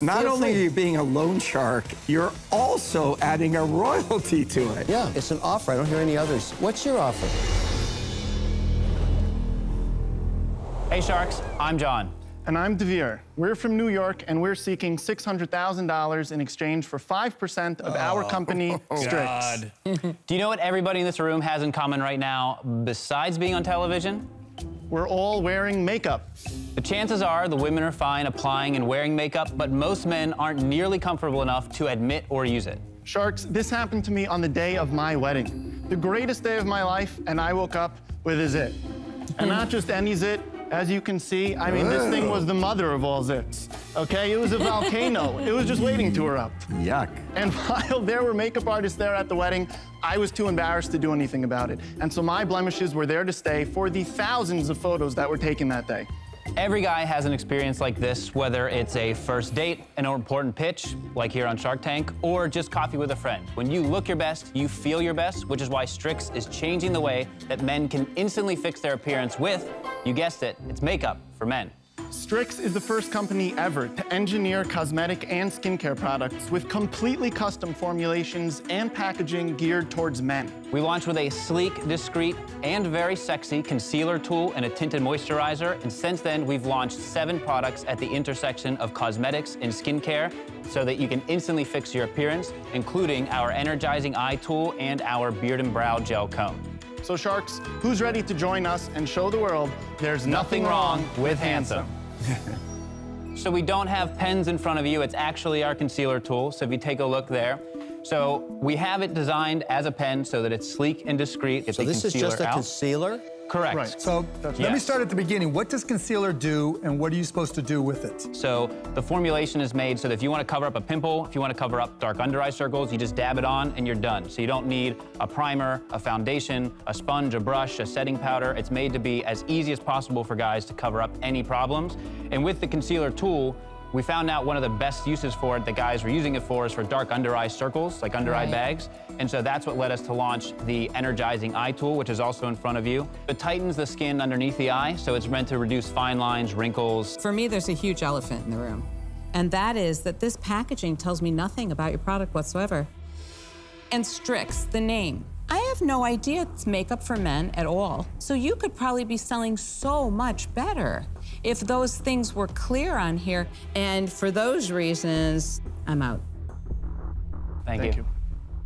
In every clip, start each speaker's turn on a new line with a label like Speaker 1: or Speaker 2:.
Speaker 1: Not only are you being a loan shark, you're also adding a royalty to it.
Speaker 2: Yeah, it's an offer. I don't hear any others. What's your offer?
Speaker 3: Hey, Sharks. I'm John.
Speaker 4: And I'm Devir. We're from New York, and we're seeking $600,000 in exchange for 5% of our company, Stryx.
Speaker 3: Do you know what everybody in this room has in common right now, besides being on television?
Speaker 4: We're all wearing makeup.
Speaker 3: The chances are the women are fine applying and wearing makeup, but most men aren't nearly comfortable enough to admit or use it.
Speaker 4: Sharks, this happened to me on the day of my wedding. The greatest day of my life, and I woke up with a zit. And not just any zit. As you can see, I mean, this thing was the mother of all zits, okay? It was a volcano. It was just waiting to erupt.
Speaker 1: Yuck.
Speaker 4: And while there were makeup artists there at the wedding, I was too embarrassed to do anything about it. And so my blemishes were there to stay for the thousands of photos that were taken that day.
Speaker 3: Every guy has an experience like this, whether it's a first date, an important pitch, like here on Shark Tank, or just coffee with a friend. When you look your best, you feel your best, which is why Stryx is changing the way that men can instantly fix their appearance with, you guessed it, it's makeup for men.
Speaker 4: Stryx is the first company ever to engineer cosmetic and skincare products with completely custom formulations and packaging geared towards men.
Speaker 3: We launched with a sleek, discreet, and very sexy concealer tool and a tinted moisturizer, and since then, we've launched 7 products at the intersection of cosmetics and skincare so that you can instantly fix your appearance, including our energizing eye tool and our beard and brow gel cone.
Speaker 4: So Sharks, who's ready to join us and show the world there's nothing wrong with handsome?
Speaker 3: So we don't have pens in front of you. It's actually our concealer tool. So if you take a look there. So we have it designed as a pen so that it's sleek and discreet.
Speaker 2: So this is just a concealer?
Speaker 3: Correct.
Speaker 4: Right.
Speaker 5: So let me start at the beginning. What does concealer do, and what are you supposed to do with it?
Speaker 3: So the formulation is made so that if you want to cover up a pimple, if you want to cover up dark under eye circles, you just dab it on and you're done. So you don't need a primer, a foundation, a sponge, a brush, a setting powder. It's made to be as easy as possible for guys to cover up any problems. And with the concealer tool, we found out one of the best uses for it that guys were using it for is for dark under eye circles, like under eye bags. And so that's what led us to launch the energizing eye tool, which is also in front of you. It tightens the skin underneath the eye, so it's meant to reduce fine lines, wrinkles.
Speaker 6: For me, there's a huge elephant in the room. And that is that this packaging tells me nothing about your product whatsoever. And Stryx, the name. I have no idea it's makeup for men at all. So you could probably be selling so much better if those things were clear on here. And for those reasons, I'm out.
Speaker 3: Thank you.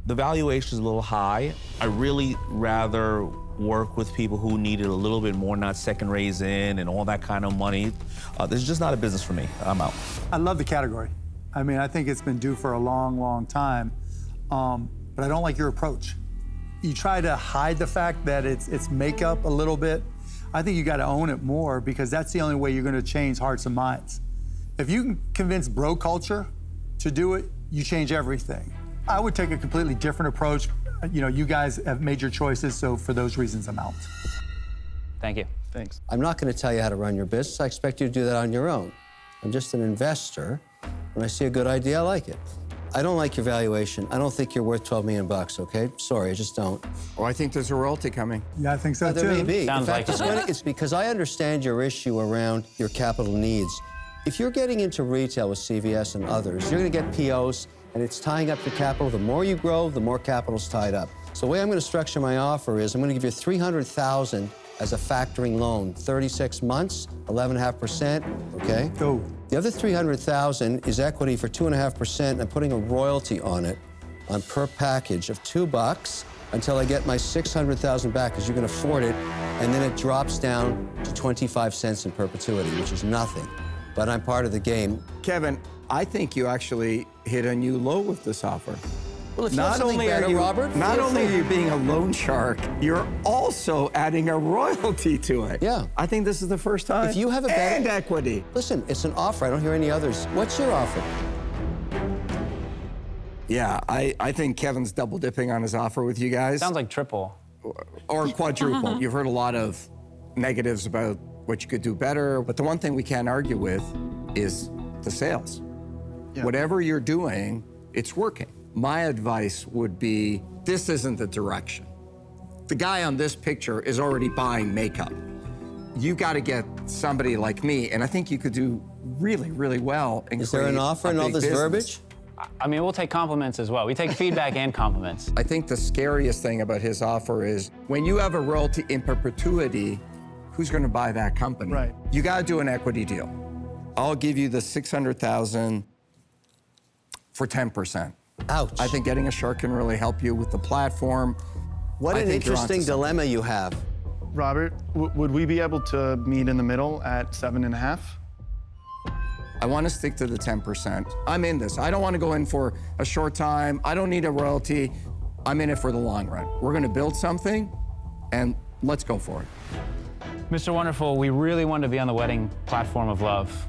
Speaker 7: The valuation is a little high. I really rather work with people who needed a little bit more, not second raise in and all that kind of money. This is just not a business for me. I'm out.
Speaker 5: I love the category. I mean, I think it's been due for a long, long time, but I don't like your approach. You try to hide the fact that it's makeup a little bit. I think you got to own it more because that's the only way you're going to change hearts and minds. If you can convince bro culture to do it, you change everything. I would take a completely different approach. You know, you guys have made your choices, so for those reasons, I'm out.
Speaker 3: Thank you.
Speaker 4: Thanks.
Speaker 2: I'm not going to tell you how to run your business. I expect you to do that on your own. I'm just an investor. When I see a good idea, I like it. I don't like your valuation. I don't think you're worth 12 million bucks, okay? Sorry, I just don't.
Speaker 1: Oh, I think there's a royalty coming.
Speaker 5: Yeah, I think so, too.
Speaker 2: There may be.
Speaker 3: Sounds
Speaker 2: In fact,
Speaker 3: like
Speaker 2: it's because I understand your issue around your capital needs. If you're getting into retail with CVS and others, you're going to get POs, and it's tying up your capital. The more you grow, the more capital's tied up. So the way I'm going to structure my offer is I'm going to give you $300,000 as a factoring loan, 36 months, 11.5%, okay?
Speaker 5: Go.
Speaker 2: The other $300,000 is equity for 2.5%, and I'm putting a royalty on it, on per package of $2 until I get my $600,000 back, because you can afford it, and then it drops down to 25 cents in perpetuity, which is nothing. But I'm part of the game.
Speaker 1: Kevin, I think you actually hit a new low with this offer.
Speaker 2: Well, if you have something better, Robert,
Speaker 1: not
Speaker 2: feel
Speaker 1: only
Speaker 2: free.
Speaker 1: are you being a loan shark, you're also adding a royalty to it.
Speaker 2: Yeah.
Speaker 1: I think this is the first time.
Speaker 2: If you have a better...
Speaker 1: And equity.
Speaker 2: Listen, it's an offer. I don't hear any others. What's your offer?
Speaker 1: Yeah, I think Kevin's double dipping on his offer with you guys.
Speaker 3: Sounds like triple.
Speaker 1: Or quadruple. You've heard a lot of negatives about what you could do better, but the one thing we can't argue with is the sales. Yeah. Whatever you're doing, it's working. My advice would be, this isn't the direction. The guy on this picture is already buying makeup. You got to get somebody like me, and I think you could do really, really well. And
Speaker 2: Is there an offer in all this verbiage?
Speaker 3: I mean, we'll take compliments as well. We take feedback and compliments.
Speaker 1: I think the scariest thing about his offer is when you have a royalty in perpetuity, who's going to buy that company?
Speaker 4: Right.
Speaker 1: You got to do an equity deal. I'll give you the $600,000 for 10%.
Speaker 2: Ouch.
Speaker 1: I think getting a shark can really help you with the platform.
Speaker 2: What an interesting dilemma you have.
Speaker 4: Robert, would we be able to meet in the middle at 7.5?
Speaker 1: I want to stick to the 10%. I'm in this. I don't want to go in for a short time. I don't need a royalty. I'm in it for the long run. We're going to build something, and let's go for it.
Speaker 3: Mr. Wonderful, we really wanted to be on the wedding platform of love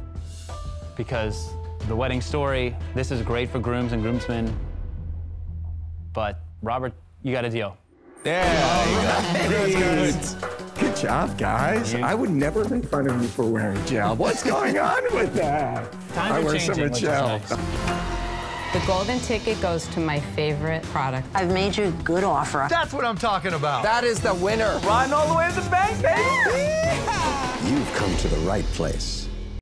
Speaker 3: because the wedding story, this is great for grooms and groomsmen. But Robert, you got a deal.
Speaker 1: Good job, guys. I would never make fun of you for wearing gel. What's going on with that? I wear so much gel.
Speaker 6: The golden ticket goes to my favorite product.
Speaker 8: I've made you a good offer.
Speaker 5: That's what I'm talking about.
Speaker 1: That is the winner.
Speaker 9: Riding all the way to the bank, baby!
Speaker 2: You've come to the right place.